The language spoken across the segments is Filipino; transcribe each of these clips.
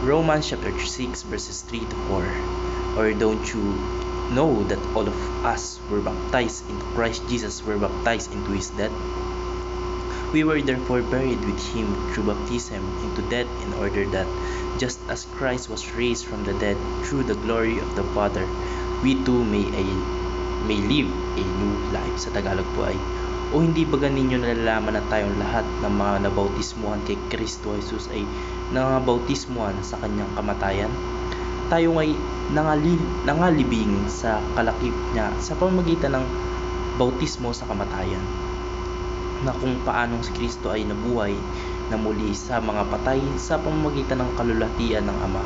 Romans chapter 6 verses 3 to 4. Or don't you know that all of us were baptized into Christ Jesus, were baptized into his death? We were therefore buried with him through baptism into death, in order that, just as Christ was raised from the dead through the glory of the Father, we too may live a new life. Sa Tagalog po ay, o hindi ba ninyo nalalaman na tayong lahat ng mga nabautismuhan kay Kristo Jesus ay nangabautismuhan sa kanyang kamatayan? Tayo ay nangalibing sa kalakip niya sa pamamagitan ng bautismo sa kamatayan, na kung paanong si Kristo ay nabuhay na muli sa mga patay sa pamamagitan ng kalulatian ng Ama,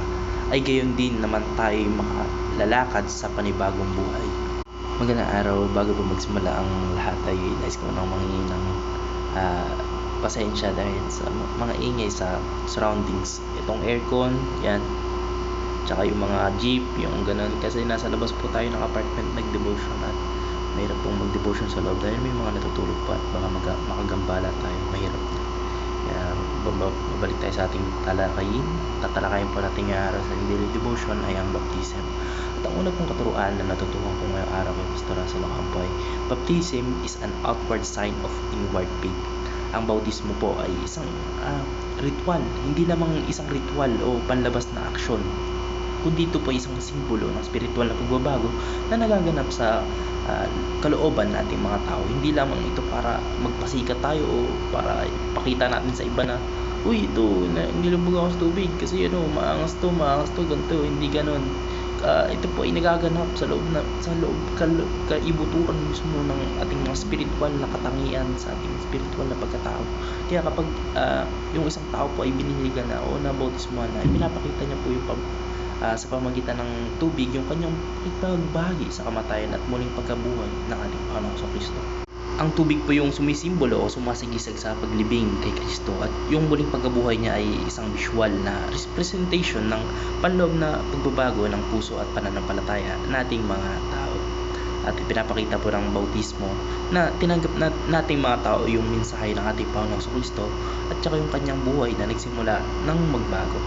ay gayon din naman tayo makalalakad sa panibagong buhay. Magandang araw. Bago po magsimula ang lahat ay nais ko nang manghingi ng pasensya dahil sa mga ingay sa surroundings. Itong aircon, yan, tsaka yung mga jeep, yung ganun, kasi nasa labas po tayo ng apartment nag-devotion at mahirap pong mag-devotion sa loob dahil may mga natutulog pa at baka makagambala tayo, mahirap. Kaya babalik tayo sa ating talakayin. Tatalakayin po natin yung araw sa daily devotion ay ang baptism. At ang una pong katuruan na natutuhan ko ngayong araw kay Pastor Russell Ocampo ay, baptism is an outward sign of inward faith. Ang bautismo po ay isang ritual, hindi lamang isang ritual o panlabas na aksyon, kundi ito po isang simbolo ng spiritual na pagbabago na nagaganap sa kalooban nating mga tao. Hindi lamang ito para magpasikat tayo o para pakita natin sa iba na, uy, ito, nilubog ako sa tubig kasi maangas to, ganito. Hindi ganon. Ito po ay nagaganap sa loob kaibuturan mismo ng ating mga spiritual na katangian, sa ating spiritual na pagkatao. Kaya kapag yung isang tao po ay biniligan na o nabautismuhan na, pinapakita niya po yung sa pamamagitan ng tubig yung kanyang pagbahagi sa kamatayan at muling pagkabuhay ng ating Panginoon sa Kristo. Ang tubig po yung sumisimbolo o sumasigisag sa paglibing kay Kristo, at yung muling pagkabuhay niya ay isang visual na representation ng panloob na pagbabago ng puso at pananampalataya nating mga tao. At ipinapakita po ng bautismo na tinanggap nating mga tao yung mensahe ng ating Panginoon sa Kristo at saka yung kanyang buhay na nagsimula ng magbago.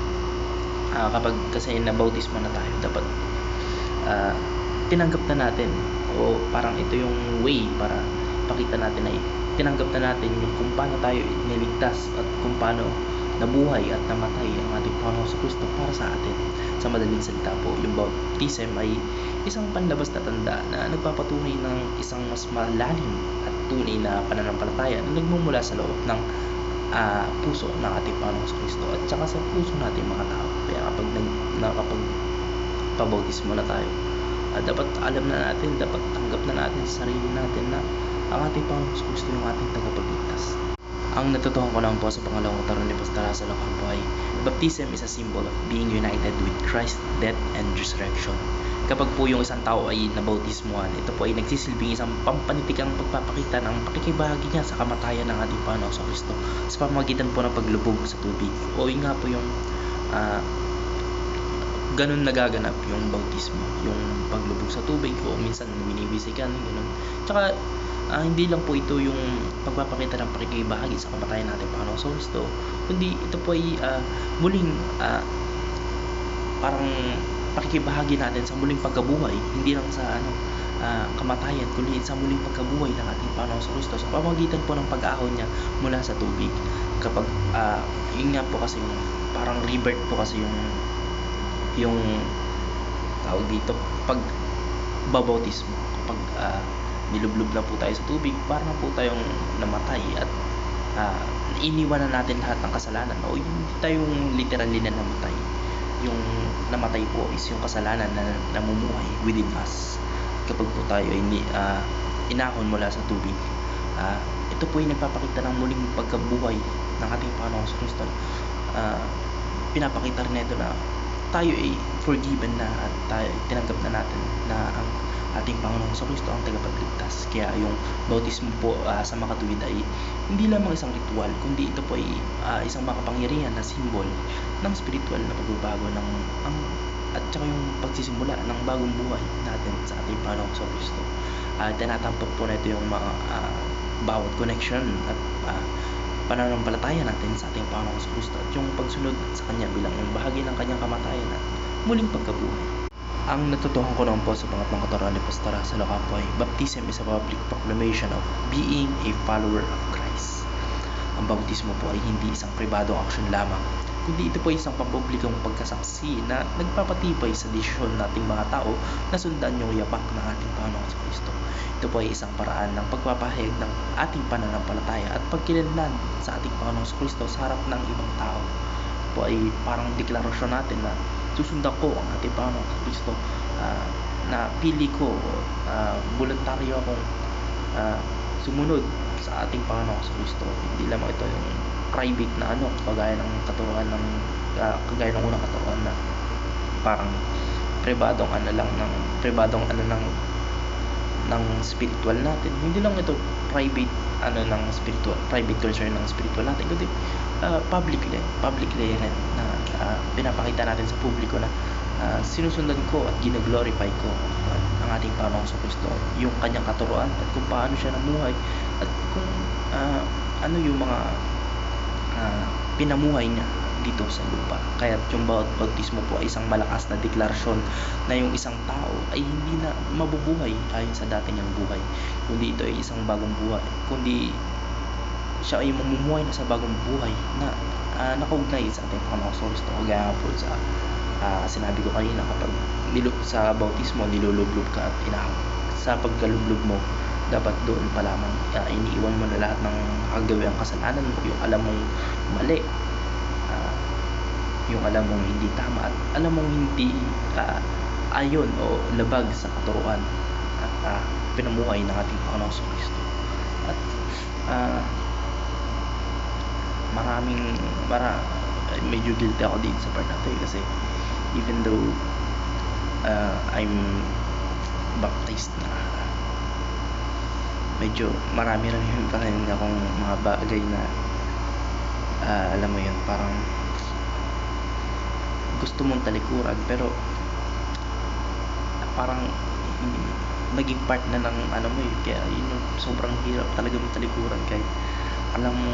Kapag kasi nabautismo na tayo, dapat tinanggap na natin, o parang ito yung way para pakita natin ay tinanggap na natin yung kung paano tayo niligtas at kung paano nabuhay at namatay ang ating Panginoon sa Kristo para sa atin. Sa madaling salita po, yung baptism ay isang panlabas na tanda na nagpapatunay ng isang mas malalim at tunay na pananampalataya na nagmumula sa loob ng puso ng ating Panginoon sa Kristo at saka sa puso nating mga tao. Kaya kapag pabautismo na tayo, dapat alam na natin, dapat tanggap na natin sa sarili natin na ang ating Panginoon sa Kristo yung ating tagapagligtas. Ang natutuhan ko lang po sa pangalawang katarungan ni Pastor Russell Ocampo ay, baptism is a symbol of being united with Christ's death and resurrection. Kapag po yung isang tao ay nabautismuhan, ito po ay nagsisilbing isang pampanitikang pagpapakita ng pakikibahagi niya sa kamatayan ng ating Panginoon sa Kristo sa pamamagitan po ng paglubog sa tubig. O yun nga po yung ganun nagaganap yung bautismo, yung paglubog sa tubig, o minsan binibisikan, ganun. Tsaka hindi lang po ito yung pagpapakita ng pakikibahagi sa kamatayan natin Panginoon sa Kristo, kundi ito po ay muling parang pakikibahagi natin sa muling pagkabuhay, hindi lang sa kamatayan, kundi sa muling pagkabuhay ng ating Panginoon sa Kristo sa pamamagitan po ng pag-ahon niya mula sa tubig. Kapag yun nga po kasi yung parang rebirth po kasi yung tawag dito, pag babautismo, kapag nilublob na po tayo sa tubig, para na po tayong namatay at iniwan na natin lahat ng kasalanan, o hindi tayong literally na namatay. Yung namatay po is yung kasalanan na namumuhay within us. Kapag po tayo ay inahon mula sa tubig, ito po ay nagpapakita ng muling pagkabuhay ng ating Panginoon sa Kristo. Pinapakita rin ito na tayo ay forgiven na at tayo tinanggap na natin na ang ating Panginoon sa Kristo ang tagapagligtas. Kaya yung bautismo po sa makatuwid ay hindi lamang isang ritual, kundi ito po ay isang makapangyarihan na simbol ng spiritual na pagbabago at saka yung pagsisimula ng bagong buhay natin sa ating Panginoon sa Kristo. Tinatampok po na ito yung mga bawat connection at pananampalataya natin sa ating Panginoon sa Kristo at yung pagsunod sa Kanya bilang bahagi ng Kanyang muling pagkabuhay. Ang natutuhan ko naman po sa pangatlong katuruan ni Pastor Russell Ocampo ay baptism is a public proclamation of being a follower of Christ. Ang bautismo po ay hindi isang pribadong aksyon lamang, kundi ito po ay isang pampublikong pagkasaksi na nagpapatibay sa desisyon nating mga tao na sundan yung yapak ng ating Panginoon sa Kristo. Ito po ay isang paraan ng pagpapahayag ng ating pananampalataya at pagkilanlan sa ating Panginoon sa Kristo sa harap ng ibang tao. Ito po ay parang deklarasyon natin na susundan ko ang ating Panginoon sa Kristo, na pili ko, voluntaryo akong sumunod sa ating Panginoon sa Kristo. Hindi lamang ito yung private na kagaya ng katuruan ng kagaya ng unang katuruan na parang pribadong ng spiritual natin. Hindi lang ito private ng spiritual, private concern ng spiritual natin, kundi publicly rin na pinapakita natin sa publiko na sinusundan ko at gino-glorify ko ang ating Panginoon sa Kristo, yung kanyang katuruan at kung paano siya namuhay at kung ano yung mga pinamuhay niya dito sa lupa. Kaya yung bautismo po ay isang malakas na deklarasyon na yung isang tao ay hindi na mabubuhay ayon sa dati niyang buhay, kundi ito ay isang bagong buhay, kundi siya ay mamumuhay na sa bagong buhay na nakaugnay sa ating Panginoon sa Kristo. Kaya po sa sinabi ko kanina, kapag sa bautismo nilulublob ka at sa pagkalublob mo, dapat doon pa lamang iniiwan mo na lahat ng kagawang kasalanan mo, yung alam mong mali, yung alam mong hindi tama at alam mong hindi ayon o labag sa katuruan at pinamuhay ng ating Panginoon sa Kristo. At medyo guilty ako dito sa part na to, kasi even though I'm baptized na, medyo marami pa rin akong mga bagay na alam mo yun, parang gusto mong talikuran pero parang naging part na ng mo yun, kaya yun yung sobrang hirap talaga mong talikuran kahit alam mo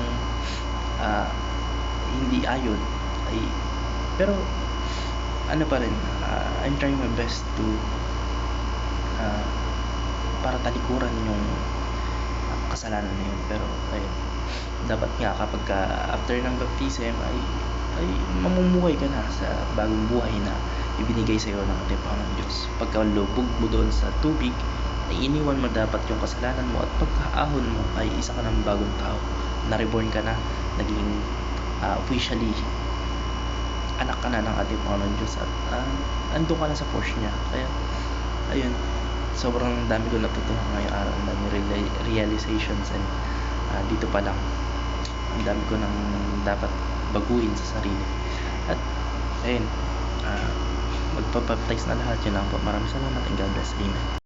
hindi ayon pero pa rin, I'm trying my best to para talikuran yung kasalanan na yun. Pero ayun, dapat nga kapag after ng baptism ay mamumuhay ka na sa bagong buhay na ibinigay sa iyo ng ating Panginoon Diyos. Pagkalubog mo doon sa tubig, ay iniwan mo dapat yung kasalanan mo, at pagkaahon mo ay isa ka ng bagong tao, na-reborn ka na, naging officially anak ka na ng ating Panginoon Diyos, at andun ka na sa force niya. Kaya ayun, sobrang dami ko natutunan ngayong araw, ang dami realizations, and dito pa lang ang dami ko nang dapat baguhin sa sarili. At ayun, magpapaptize na lahat. Yun lang po. Maraming salamat and God bless. Amen.